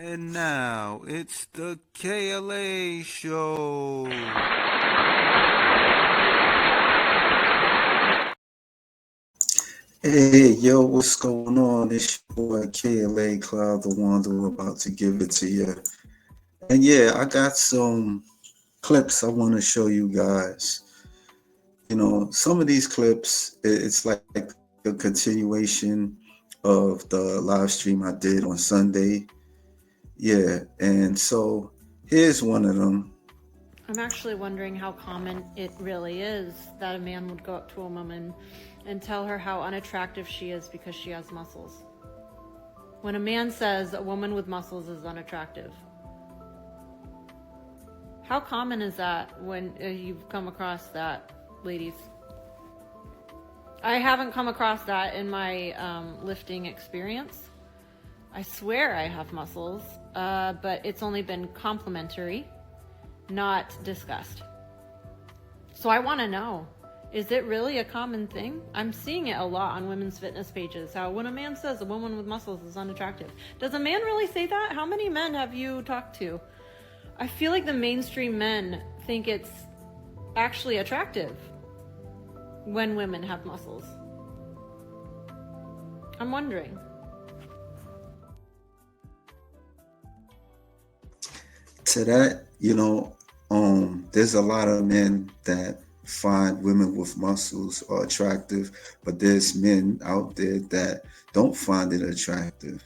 And now it's the KLA show. Hey, yo, what's going on? It's your boy KLA Cloud the Wanderer about to give it to you. And yeah, I got some clips I want to show you guys. Some of these clips, it's like a continuation of the live stream I did on Sunday. Yeah, and so here's one of them. I'm actually wondering how common it really is that a man would go up to a woman and tell her how unattractive she is because she has muscles. When a man says a woman with muscles is unattractive, how common is that when you've come across that, ladies? I haven't come across that in my lifting experience. I swear I have muscles, but it's only been complimentary, not discussed. So I want to know, is it really a common thing? I'm seeing it a lot on women's fitness pages, how when a man says a woman with muscles is unattractive. Does a man really say that? How many men have you talked to? I feel like the mainstream men think it's actually attractive when women have muscles. I'm wondering. To that, there's a lot of men that find women with muscles are attractive, but there's men out there that don't find it attractive.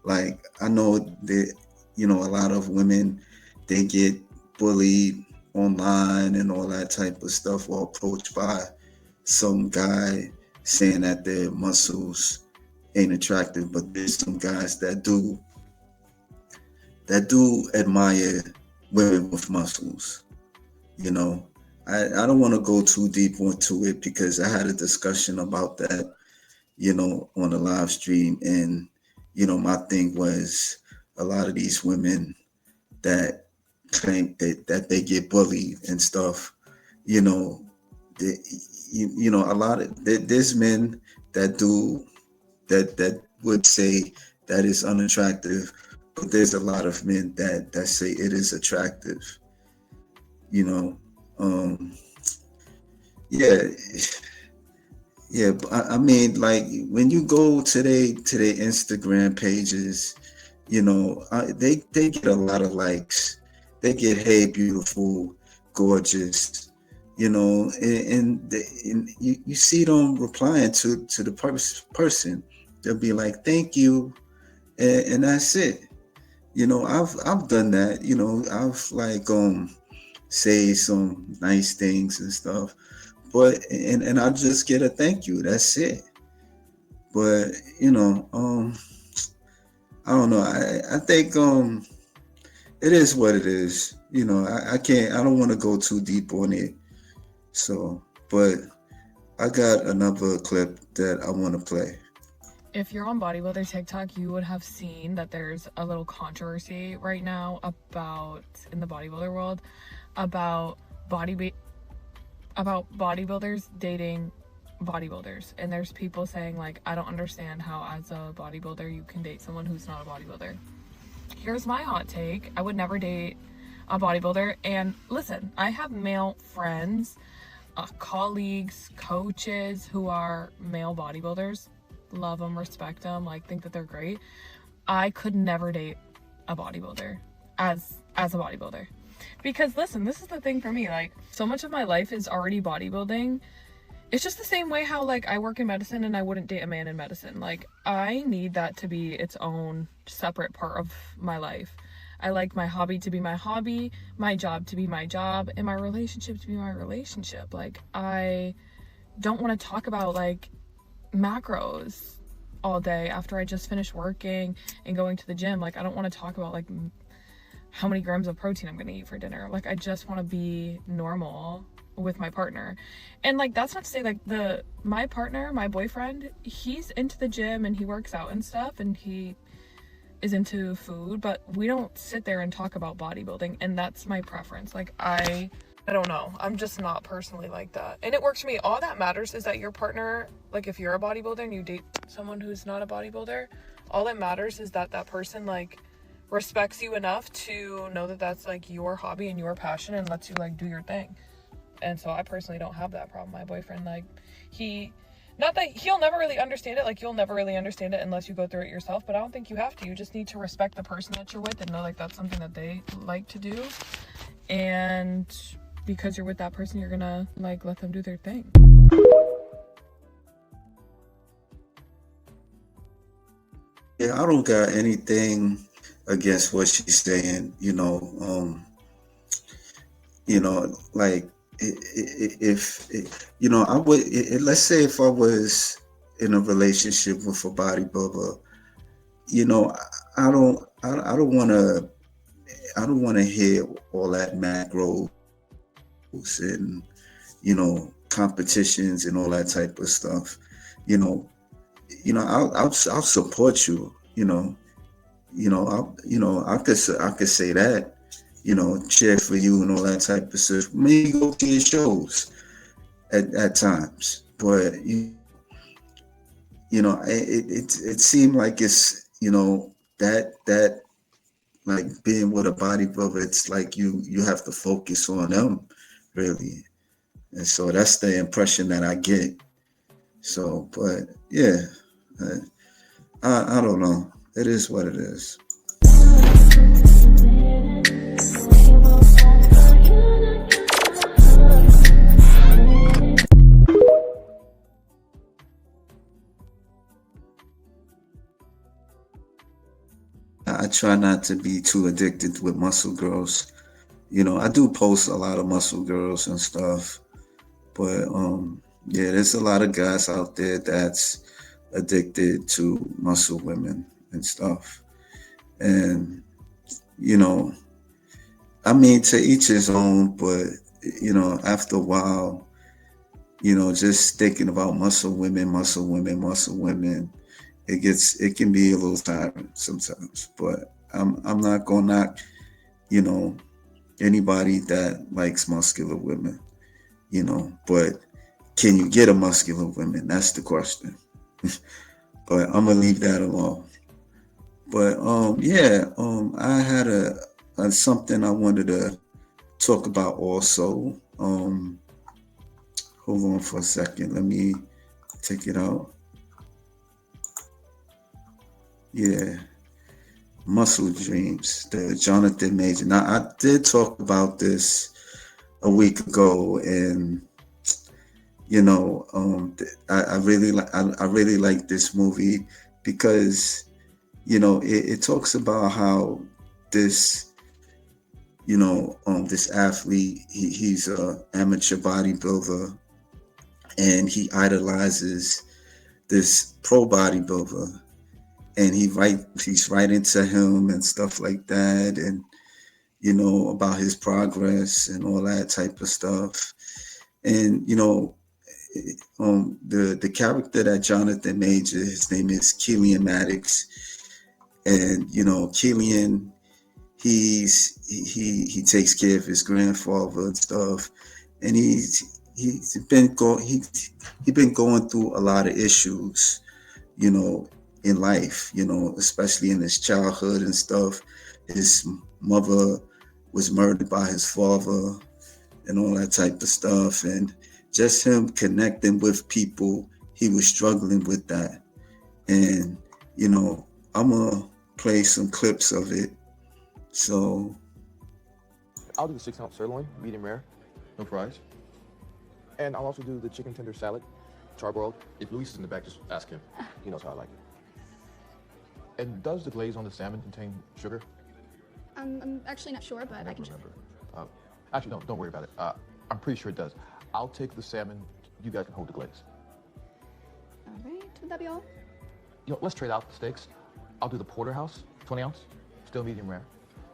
Like I know that, a lot of women, they get bullied online and all that type of stuff, or approached by some guy saying that their muscles ain't attractive, but there's some guys that do admire women with muscles. You know, I don't want to go too deep into it because I had a discussion about that, on the live stream. And, my thing was a lot of these women that claim that they get bullied and stuff, you know, they, a lot of there's men that do that would say that is unattractive, but there's a lot of men that say it is attractive. You know, um, yeah, yeah. But I mean, like when you go to their Instagram pages, they get a lot of likes. They get hey, beautiful, gorgeous. And you see them replying to the person. They'll be like, thank you, and that's it. I've done that. I've like say some nice things and stuff, but and I just get a thank you. That's it. But I don't know. I think it is what it is. I can't. I don't want to go too deep on it. So, but I got another clip that I want to play. If you're on bodybuilder TikTok, you would have seen that there's a little controversy right now about in the bodybuilder world about bodybuilders dating bodybuilders, and there's people saying like, I don't understand how as a bodybuilder you can date someone who's not a bodybuilder. Here's my hot take: I would never date a bodybuilder. And listen, I have male friends, colleagues, coaches who are male bodybuilders. Love them, respect them, like think that they're great. I could never date a bodybuilder as a bodybuilder, because listen, this is the thing for me, like so much of my life is already bodybuilding. It's just the same way how like I work in medicine and I wouldn't date a man in medicine. Like I need that to be its own separate part of my life. I like my hobby to be my hobby, my job to be my job, and my relationship to be my relationship. Like I don't want to talk about like macros all day after I just finished working and going to the gym. Like I don't want to talk about like how many grams of protein I'm going to eat for dinner. Like I just want to be normal with my partner. And like that's not to say like my partner, my boyfriend, he's into the gym and he works out and stuff and he is into food, but we don't sit there and talk about bodybuilding, and that's my preference. Like I don't know. I'm just not personally like that. And it works for me. All that matters is that your partner, like if you're a bodybuilder and you date someone who's not a bodybuilder, All that matters is that that person like respects you enough to know that that's like your hobby and your passion and lets you like do your thing. And so I personally don't have that problem. My boyfriend, like, not that he'll never really understand it, like you'll never really understand it unless you go through it yourself, but I don't think you have to. You just need to respect the person that you're with and know like that's something that they like to do, and because you're with that person, you're gonna like let them do their thing. Yeah, I don't got anything against what she's saying. Like if I would. Let's say if I was in a relationship with a bodybuilder, I don't want to. I don't want to hear all that macros and competitions and all that type of stuff. You know, I'll support you. I could say that, cheer for you and all that type of stuff. Maybe go to your shows at times, but it seemed like it's that like being with a bodybuilder, it's like you have to focus on them really, and so that's the impression that I get. So, but yeah, I don't know. It is what it is. I try not to be too addicted with muscle girls. I do post a lot of muscle girls and stuff, but yeah, there's a lot of guys out there that's addicted to muscle women and stuff. And I mean, to each his own, but after a while, just thinking about muscle women, it can be a little tiring sometimes. But I'm not gonna knock, anybody that likes muscular women, but can you get a muscular woman? That's the question. But I'm gonna leave that alone. But I had a something I wanted to talk about also. Hold on for a second. Let me take it out. Yeah. Muscle Dreams, the Jonathan Major. Now, I did talk about this a week ago, and I really like this movie because it talks about how this this athlete, he's a amateur bodybuilder, and he idolizes this pro bodybuilder, and he's writing to him and stuff like that, and about his progress and all that type of stuff. And the character that Jonathan Major, his name is Killian Maddox, and Killian, he takes care of his grandfather and stuff, and he's been going through a lot of issues, in life, especially in his childhood and stuff. His mother was murdered by his father and all that type of stuff, and just him connecting with people, he was struggling with that. And I'm gonna play some clips of it. So I'll do the 6-ounce sirloin, medium rare, no fries. And I'll also do the chicken tender salad, charbroiled. If Luis is in the back, just ask him. He knows how I like it. And does the glaze on the salmon contain sugar? I'm actually not sure, but I can check. Actually, don't worry about it. I'm pretty sure it does. I'll take the salmon. You guys can hold the glaze. All right, would that be all? Let's trade out the steaks. I'll do the porterhouse, 20 ounce, still medium rare.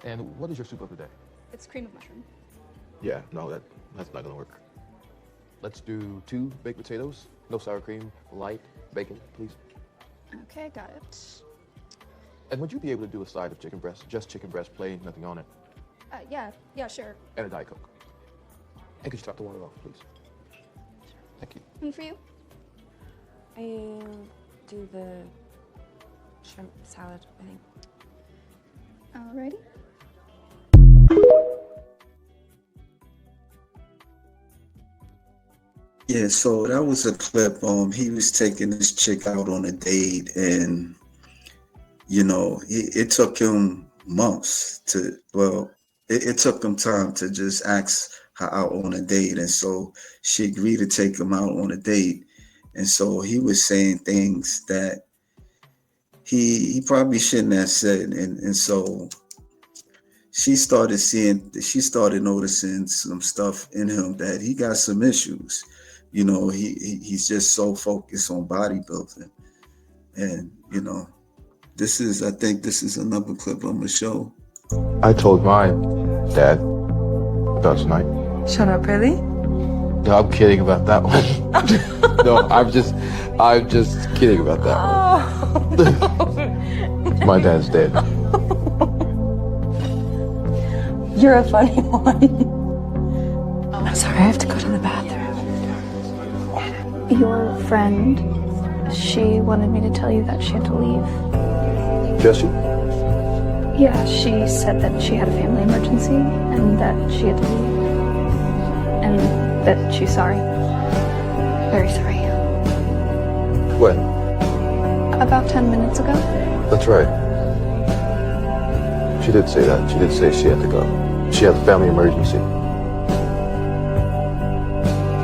And what is your soup of the day? It's cream of mushroom. Yeah, no, that's not gonna work. Let's do 2 baked potatoes, no sour cream, light bacon, please. Okay, got it. And would you be able to do a side of chicken breast, just chicken breast, plain, nothing on it? Yeah, sure. And a Diet Coke. And could you top the water off, please? Thank you. And for you? I'll do the mushroom salad, I think. Alrighty. Yeah, so that was a clip. He was taking this chick out on a date, and it took him months to. Well, it took him time to just ask her out on a date, and so she agreed to take him out on a date, and so he was saying things that he probably shouldn't have said, and so she started noticing some stuff in him that he got some issues. He's just so focused on bodybuilding, and I think this is another clip on the show. I told my dad about tonight. Shut up, really? No, I'm kidding about that one. No, I'm just kidding about that one. My dad's dead. You're a funny one. I'm sorry, I have to go to the bathroom. Your friend, she wanted me to tell you that she had to leave. Jesse? Yeah, she said that she had a family emergency and that she had to leave. And that she's sorry. Very sorry. When? About 10 minutes ago. That's right. She did say that. She did say she had to go. She had a family emergency.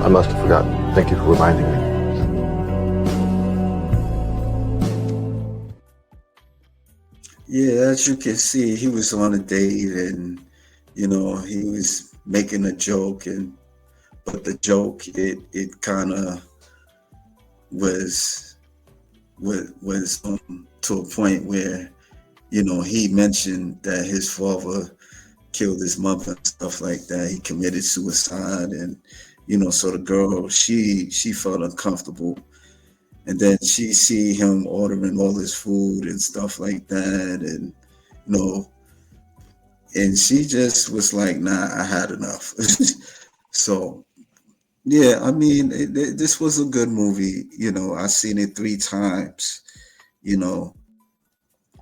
I must have forgotten. Thank you for reminding me. Yeah, as you can see, he was on a date, and he was making a joke, but the joke it kind of was to a point where he mentioned that his father killed his mother and stuff like that. He committed suicide, and so the girl she felt uncomfortable, and then she see him ordering all this food and stuff like that, and and she just was like, nah, I had enough. So yeah, I mean, this was a good movie. I seen it 3 times,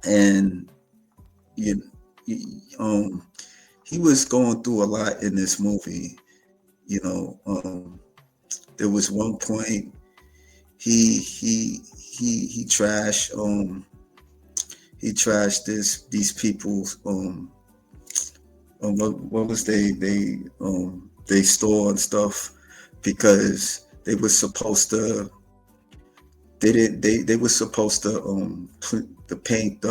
and you he was going through a lot in this movie. There was one point he trashed these people's what was they store and stuff, because they were supposed to they were supposed to paint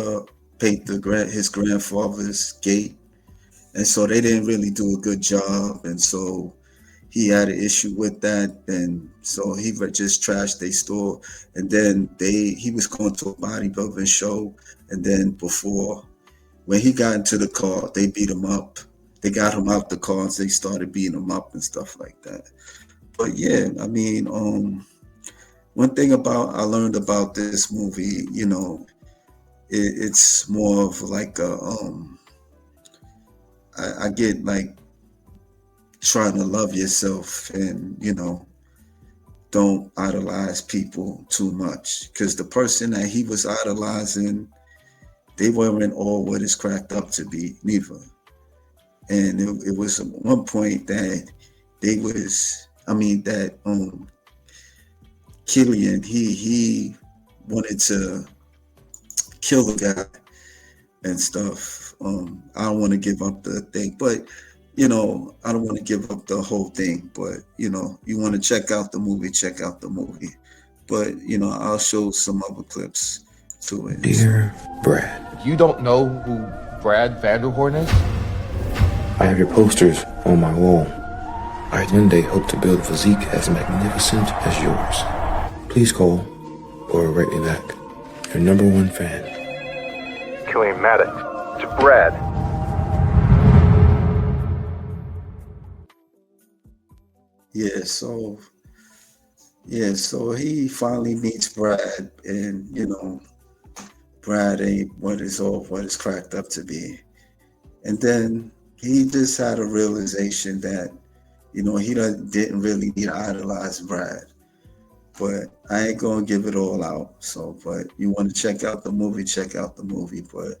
his grandfather's gate, and so they didn't really do a good job, and so he had an issue with that, and so he just trashed their store, and then he was going to a bodybuilding show, and then when he got into the car, they beat him up. They got him out the car and they started beating him up and stuff like that. But yeah, I mean, one thing I learned about this movie, it's more of like I get like trying to love yourself, and don't idolize people too much, because the person that he was idolizing, they weren't all what it's cracked up to be neither. And it was at one point that Killian, he wanted to kill the guy and stuff. I don't want to give up the thing, but I don't want to give up the whole thing, but you want to check out the movie, But I'll show some other clips to it. Dear Brad, You don't know who Brad Vanderhorn is? I have your posters on my wall. I one day hope to build a physique as magnificent as yours. Please call or write me back. Your number 1 fan. Killian Maddox. To Brad. So he finally meets Brad, and Brad ain't what it's cracked up to be. And then he just had a realization that he didn't really need to idolize Brad. but I ain't gonna give it all out. So, but you want to check out the movie, check out the movie. But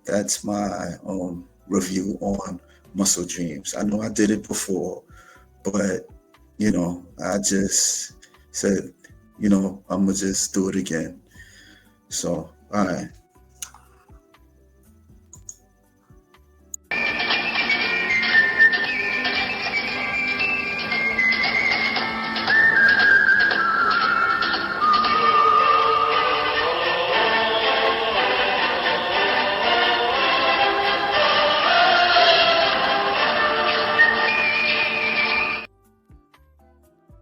that's my review on Muscle Dreams. I know I did it before, but I just said, I'm gonna just do it again. So, all right.